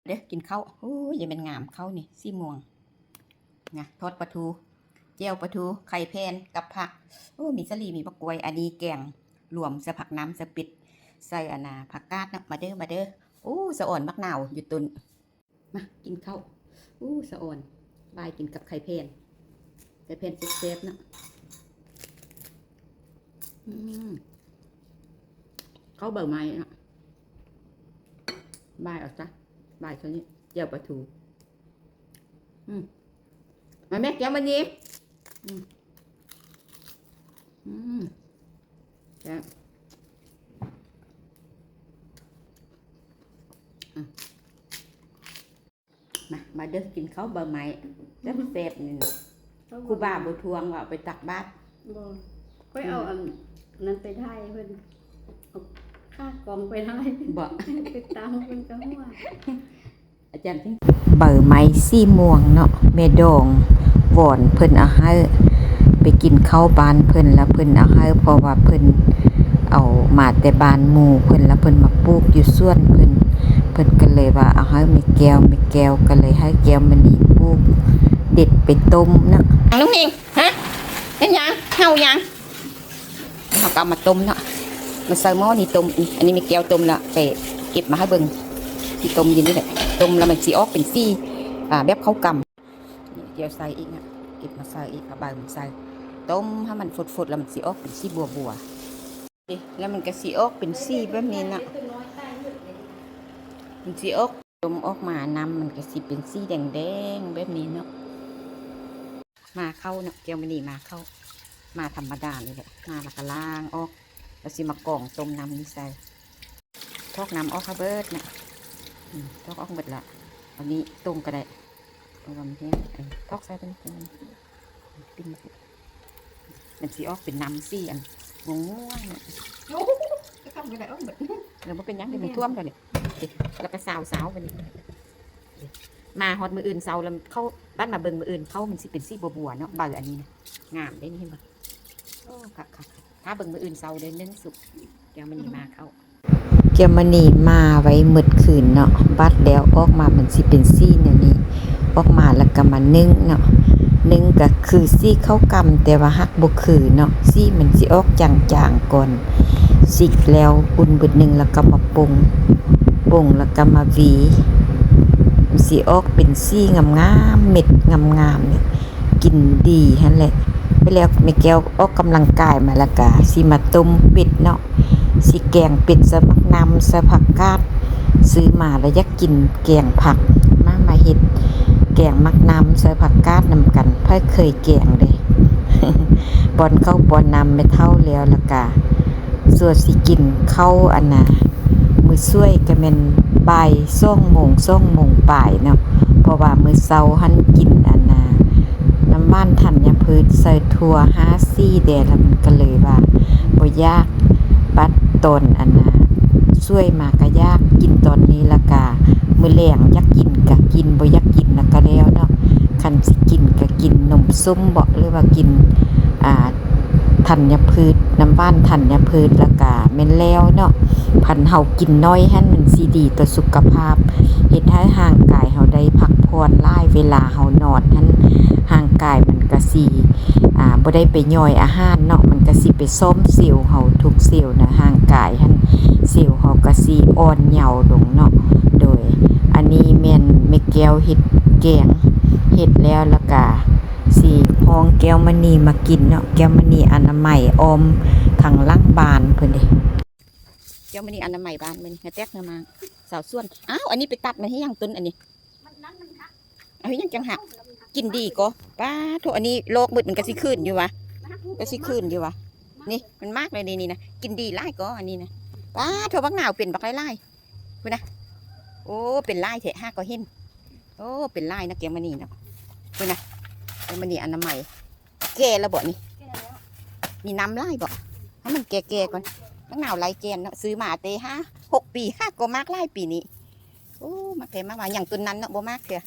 เด้อกินข้าวโอ้ยอย่าเป็นงามข้าวนี่ซี่ม่วงนะทอดปลาทูเจียวปลาทูไข่แพนกับผักโอ้มีสลีมีมะกรวยอันนี้แกงรวมใส่ผักน้ำใส่ปิดใส่อันนาผักกาดนะมาเด้อมาเด้อโอ้สะอ่อนมักหนาวอยู่ตุนมากินข้าวโอ้สะอ่อนบายกินกับไข่แพนเซฟๆนะข้าวเบอร์ไม้นะบายออกจ้ะบายเท่านี้เจียวปลาทูมาแม่แก้วมันนี้แก้วมาเด้อกินข้าวเบอร์ไม้แล้วเซฟนี่ครูบาบุทวงว่าไปตักบาตรบ่ค่อยเอาอันนั้นไปได้เพิ่นค่ากองไปได้บ่ไปตามเพิ่นก็ฮู้ว่าอาจารย์ที่เบอร์ไม้ซี่ม่วงเนาะเมดองวอนเพิ่นเอาให้ไปกินข้าวบ้านเพิ่นแล้วเพิ่นเอาให้เพราะว่าเพิ่นเอามาแต่บ้านหมู่เพิ่นแล้วเพิ่นมาปลูกอยู่สวนเพิ่นก็เลยว่าเอาให้มีแก้วก็เลยให้แก้วมันนี่ปลูกเด็ดไปต้มเนาะลุงนิงฮะเป็นยังเฮายังเขาก็เอามาต้มเนาะมาใส่หม้อนี่ต้มอันนี้มีแก้วต้มละไปเก็บมาให้เบิ่งที่ต้มยินนี่แหละต้มแล้วมันสีออกเป็นซี่แบบข้าวกำเดี๋ยวใส่อีกนะเก็บมาใส่อีกเอาใบมันใส่ต้มให้มันฝดๆแล้วมันสีออกเป็นซี่บัวแล้วมันก็สีออกเป็นซี่แบบนี้นะมันสีออกต้มออกมานำมันก็สีเป็นซี่แดงๆแบบนี้เนาะมาเข้าเนาะแก้วมันนี่มาเข้ามาธรรมดาเลยแหละมาแล้วก็ล้างออกแล้วสิมากล่องต้มน้ำนี่ใส่ทอกน้ำออกค่ะเบิดนะทอกออกหมดละอันนี้ต้มก็ได้เอาลำเนี้ยทอกใส่เป็นปิ้งมันสีออกเป็นน้ำซี่อันง่วงโอ้ก็ทำไม่ได้ออกหมดแล้วมันเป็นยังไงมันท่วมกันเนี่ยแล้วก็สาวไปนี่มาฮอดมืออื่นเสาแล้วเข้าบ้านมาเบิ่งมืออื่นเข้ามันสิเป็นซี่บัวเนาะใบอันนี้นะงามได้นี่เห็นปะโอ้ค่ะถ้าเบิ่งมืออื่นเสาเดินเล่นสุกเดี๋ยวมันนี่มาเข้าเกียวมันนี่มาไว้มืดคืนเนาะบัดแล้วออกมามันสิเป็นซี่เนี่ยนี่ออกมาแล้วก็มานึ่งเนาะนึ่งก็คือซี่ข้าวกำแต่ว่าฮักบ่คือเนาะซี่มันสิออกจางๆก่อนสิกแล้วอุ่นบึดนึงแล้วก็มาปรุงแล้วก็มาวีสิออกเป็นซี่งามๆเม็ดงามๆเนี่ยกินดีหั่นแหละไปแล้วแม่แก้วออกกำลังกายมาแล้วก็สิมาต้มเป็ดเนาะสิแกงเป็ดสมักนำสะผักกาดซื้อมาแล้วอยากกินแกงผักมาเฮ็ดแกงมักนำใส่ผักกาดนำกันเพิ่เคยแกงเลย บอนเข้าบอนนำไม่เท่าแล้วละกะส่วนสิกินเข้าอันน่ะมือช่วยก็เป็นบ่าย2 โมงปลายเนาะเพราะว่ามื้อเช้าหันกินอันน่ะน้ำมันธัญพืชใส่ถั่ว5 ซี่แดดแล้วมันก็เลยว่าบ่ยากปัดตนอันน่ะช่วยมาก็ยากกินตอนนี้ละกะมื้อแลงอยากกินก็กินบ่อยากกินแล้วก็แล้วเนาะคันสิกินก็กินนมส้มบ่หรือว่ากินธัญพืชน้ำว่านธัญพืชแล้วก็แม่นแล้วเนาะพันเฮากินน้อยหั่นมันสิดีต่อสุขภาพเฮ็ดให้ร่างกายเฮาได้พักผ่อนหลายเวลาเฮานอนหั่นร่างกายมันก็สิบ่ได้ไปย่อยอาหารเนาะมันก็สิไปซ่อมเซลล์เฮาทุกเซลล์นะร่างกายหั่นเซลล์เฮาก็สิอ่อนเยาว์ลงเนาะโดยอันนี้แม่นแม่แก้วเฮ็ดแกงเฮ็ดแล้วก็สิห้องแก้วมณีมากินเนาะแก้วมณีอนามัยออมทางหลังบ้านเพิ่นเด้แก้วมณีอนามัยบ้านมันแตกมาสาวส่วนอ้าวอันนี้ไปตัดมันให้ยังต้นอันนี้มันหักเอายังจังหักกินดีก็ป้าโทอันนี้โลกมืดมันก็สิขึ้นอยู่วะก็สิขึ้นอยู่วะนี่มันมากเลยนี่นะกินดีไล่ก็อันนี้นะป้าโทบักหนาวเป็นบักไล่คุณนะโอ้เป็นไล่เถอะห้าก็เห็นโอ้เป็นไล่นะแก้วมณีเนาะคุณนะแก้วมณีอนามัยแก่แล้วบ่นี่มีน้ำไล่บ่ให้มันแก่ก่อนบักหนาวไล่แกนเนาะซื้อมาเตะ6 ปีก็มากไล่ปีนี้โอ้มาแก่มากว่าอย่างต้นนั้นเนาะบ่มากเถอะ